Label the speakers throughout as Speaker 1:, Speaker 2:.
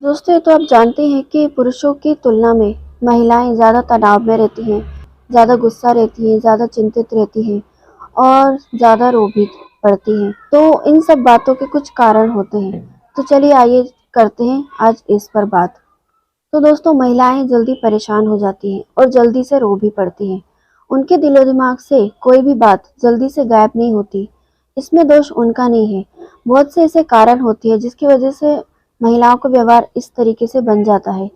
Speaker 1: दोस्तों, ये तो आप जानते हैं कि पुरुषों की तुलना में महिलाएं ज़्यादा तनाव में रहती हैं, ज़्यादा गुस्सा रहती हैं, ज़्यादा चिंतित रहती हैं और ज़्यादा रो भी पड़ती हैं। तो इन सब बातों के कुछ कारण होते हैं। तो चलिए आइए करते हैं आज इस पर बात। तो दोस्तों, महिलाएं जल्दी परेशान हो जाती हैं और जल्दी से रो भी पड़ती हैं। उनके दिलो दिमाग से कोई भी बात जल्दी से गायब नहीं होती। इसमें दोष उनका नहीं है। बहुत से ऐसे कारण होते हैं जिसकी वजह से महिलाओं का व्यवहार इस तरीके से बन जाता है।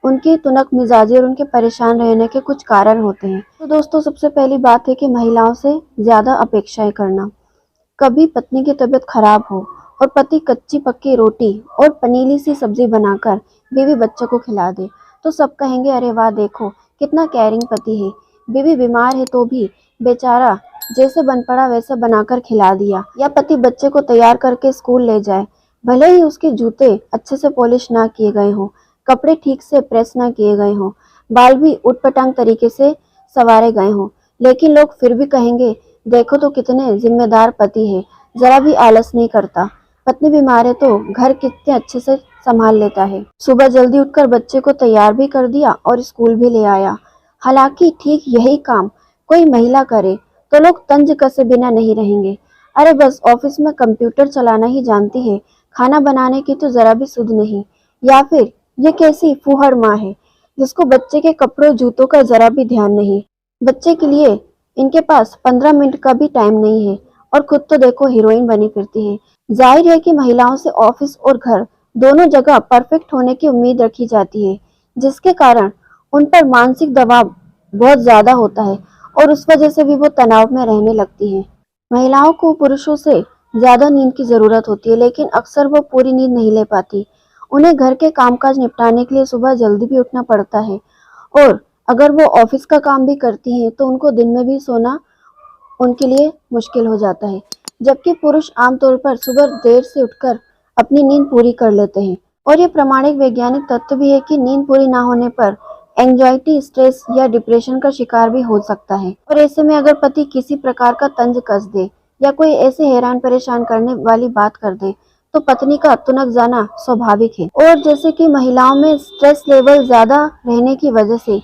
Speaker 1: उनकी तुनक मिजाजी और उनके परेशान रहने के कुछ कारण होते हैं। तो दोस्तों, सबसे पहली बात है कि महिलाओं से ज्यादा अपेक्षाएं करना। कभी पत्नी की तबीयत खराब हो और पति कच्ची पक्की रोटी और पनीली सी सब्जी बनाकर बीवी बच्चों को खिला दे, तो सब कहेंगे, अरे वाह, देखो कितना केयरिंग पति है। बीवी बीमार है तो भी बेचारा जैसे बन पड़ा वैसे बनाकर खिला दिया। या पति बच्चे को तैयार करके स्कूल ले जाए, भले ही उसके जूते अच्छे से पॉलिश ना किए गए हों, कपड़े ठीक से प्रेस ना किए गए हों, बाल भी उटपटांग तरीके से संवारे गए हों, लेकिन लोग फिर भी कहेंगे, देखो तो कितने जिम्मेदार पति है, जरा भी आलस नहीं करता। पत्नी बीमार है तो घर कितने अच्छे से संभाल लेता है। सुबह जल्दी उठकर बच्चे को तैयार भी कर दिया और स्कूल भी ले आया। हालांकि ठीक यही काम कोई महिला करे तो लोग तंज कसे बिना नहीं रहेंगे। अरे बस ऑफिस में कंप्यूटर चलाना ही जानती है, खाना बनाने की तो जरा भी सुध नहीं। या फिर ये कैसी फूहड़ माँ है जिसको बच्चे के कपड़ों जूतों का जरा भी ध्यान नहीं। बच्चे के लिए इनके पास 15 मिनट का भी टाइम नहीं है और खुद तो देखो हीरोइन बनी फिरती है। जाहिर है कि महिलाओं से ऑफिस और घर दोनों जगह परफेक्ट होने की उम्मीद रखी जाती है, जिसके कारण उन पर मानसिक दबाव बहुत ज्यादा होता है और उस वजह से भी वो तनाव में रहने लगती हैं। महिलाओं को पुरुषों से ज्यादा नींद की जरूरत होती है, लेकिन अक्सर वो पूरी नींद नहीं ले पाती। उन्हें घर के कामकाज निपटाने के लिए सुबह जल्दी भी उठना पड़ता है और अगर वो ऑफिस का काम भी करती हैं तो उनको दिन में भी सोना उनके लिए मुश्किल हो जाता है। जबकि पुरुष आमतौर पर सुबह देर से उठकर अपनी नींद पूरी कर लेते हैं। और ये प्रमाणिक वैज्ञानिक तथ्य भी है कि नींद पूरी ना होने पर एंजाइटी, स्ट्रेस या डिप्रेशन का शिकार भी हो सकता है। और ऐसे में अगर पति किसी प्रकार का तंज कस दे या कोई ऐसे हैरान परेशान करने वाली बात कर दे तो पत्नी का तुनक जाना स्वाभाविक है। और जैसे कि महिलाओं में स्ट्रेस लेवल ज्यादा रहने की वजह से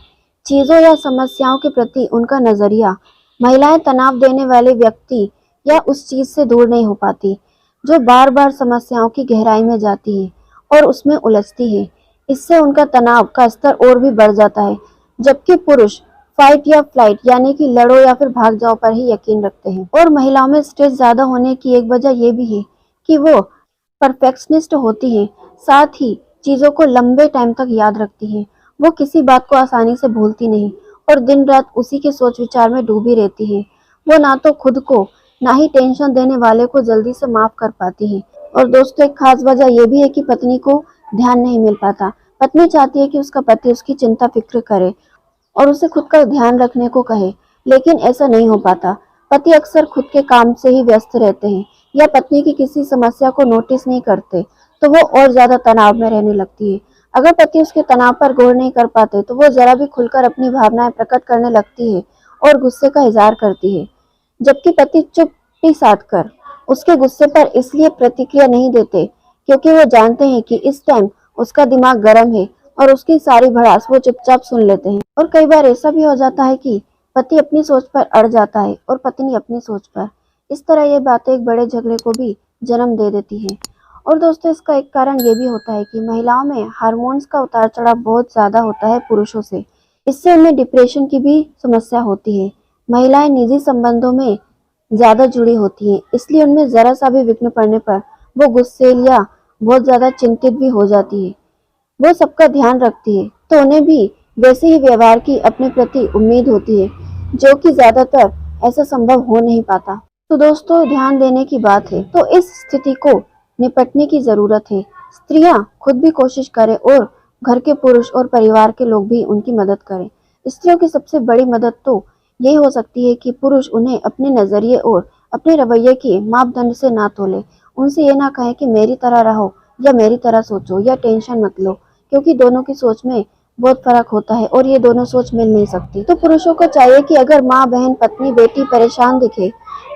Speaker 1: चीजों या समस्याओं के प्रति उनका नजरिया महिलाएं तनाव देने वाले व्यक्ति या उस चीज से दूर नहीं हो पाती जो बार बार समस्याओं की गहराई में जाती है और उसमें उलझती है। इससे उनका तनाव का स्तर और भी बढ़ जाता है। जबकि पुरुष फाइट या फ्लाइट यानी कि लड़ो या फिर भाग जाओ पर ही यकीन रखते हैं। और महिलाओं में स्ट्रेस ज्यादा होने की एक वजह यह भी है कि वो परफेक्शनिस्ट होती हैं, साथ ही चीजों को लंबे टाइम तक याद रखती हैं। वो किसी बात को आसानी से भूलती नहीं और दिन रात उसी के सोच विचार में डूबी रहती हैं। वो ना तो खुद को ना ही टेंशन देने वाले को जल्दी से माफ कर पाती हैं। और दोस्तों, एक खास वजह यह भी है कि पत्नी को ध्यान नहीं मिल पाता। पत्नी चाहती है कि उसका पति उसकी चिंता फिक्र करे और उसे खुद का ध्यान रखने को कहे, लेकिन ऐसा नहीं हो पाता। पति अक्सर खुद के काम से ही व्यस्त रहते हैं या पत्नी की किसी समस्या को नोटिस नहीं करते, तो वो और ज्यादा तनाव में रहने लगती है। अगर पति उसके तनाव पर गौर नहीं कर पाते तो वो जरा भी खुलकर अपनी भावनाएं प्रकट करने लगती है और गुस्से का इजहार करती है। जबकि पति चुप्पी साध कर उसके गुस्से पर इसलिए प्रतिक्रिया नहीं देते क्योंकि वो जानते हैं कि इस टाइम उसका दिमाग गर्म है और उसकी सारी भड़ास वो चुपचाप सुन लेते हैं। और कई बार ऐसा भी हो जाता है कि पति अपनी सोच पर अड़ जाता है और पत्नी अपनी सोच पर। इस तरह ये बातें एक बड़े झगड़े को भी जन्म दे देती है। और दोस्तों, इसका एक कारण ये भी होता है कि महिलाओं में हार्मोन्स का उतार चढ़ाव बहुत ज्यादा होता है पुरुषों से। इससे उन्हें डिप्रेशन की भी समस्या होती है। महिलाएं निजी संबंधों में ज्यादा जुड़ी होती हैं, इसलिए उनमें जरा सा भी विघ्न पड़ने पर वो गुस्सेल या बहुत ज्यादा चिंतित भी हो जाती है। वो सबका ध्यान रखती है तो उन्हें भी वैसे ही व्यवहार की अपने प्रति उम्मीद होती है, जो कि ज्यादातर ऐसा संभव हो नहीं पाता। तो दोस्तों, ध्यान देने की बात है तो इस स्थिति को निपटने की जरूरत है। स्त्रियां खुद भी कोशिश करें और घर के पुरुष और परिवार के लोग भी उनकी मदद करें। स्त्रियों की सबसे बड़ी मदद तो यही हो सकती है कि पुरुष उन्हें अपने नजरिए और अपने रवैये के मापदंड से ना तोले। उनसे ये ना कहे कि मेरी तरह रहो या मेरी तरह सोचो या टेंशन मत लो, क्योंकि दोनों की सोच में बहुत फर्क होता है और ये दोनों सोच मिल नहीं सकती। तो पुरुषों को चाहिए कि अगर माँ, बहन, पत्नी, बेटी परेशान दिखे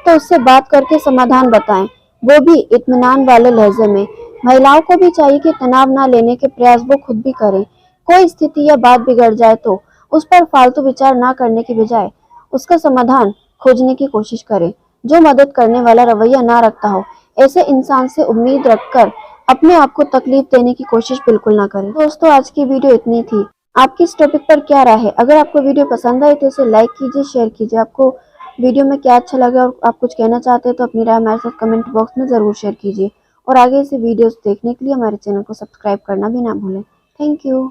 Speaker 1: तो उससे बात करके समाधान बताएं, वो भी इत्मीनान वाले लहजे में। महिलाओं को भी चाहिए कि तनाव ना लेने के प्रयास वो खुद भी करें। कोई स्थिति या बात बिगड़ जाए तो उस पर फालतू विचार ना करने की बजाय उसका समाधान खोजने की कोशिश करें, जो मदद करने वाला रवैया ना रखता हो। ऐसे इंसान से उम्मीद रखकर अपने आप को तकलीफ देने की कोशिश बिल्कुल ना करें। दोस्तों, आज की वीडियो इतनी थी। आपकी इस टॉपिक पर क्या राय है? अगर आपको वीडियो पसंद आई तो इसे लाइक कीजिए, शेयर कीजिए। आपको वीडियो में क्या अच्छा लगा और आप कुछ कहना चाहते हैं तो अपनी राय हमारे साथ कमेंट बॉक्स में जरूर शेयर कीजिए। और आगे ऐसे वीडियोस देखने के लिए हमारे चैनल को सब्सक्राइब करना भी ना भूलें। Thank you.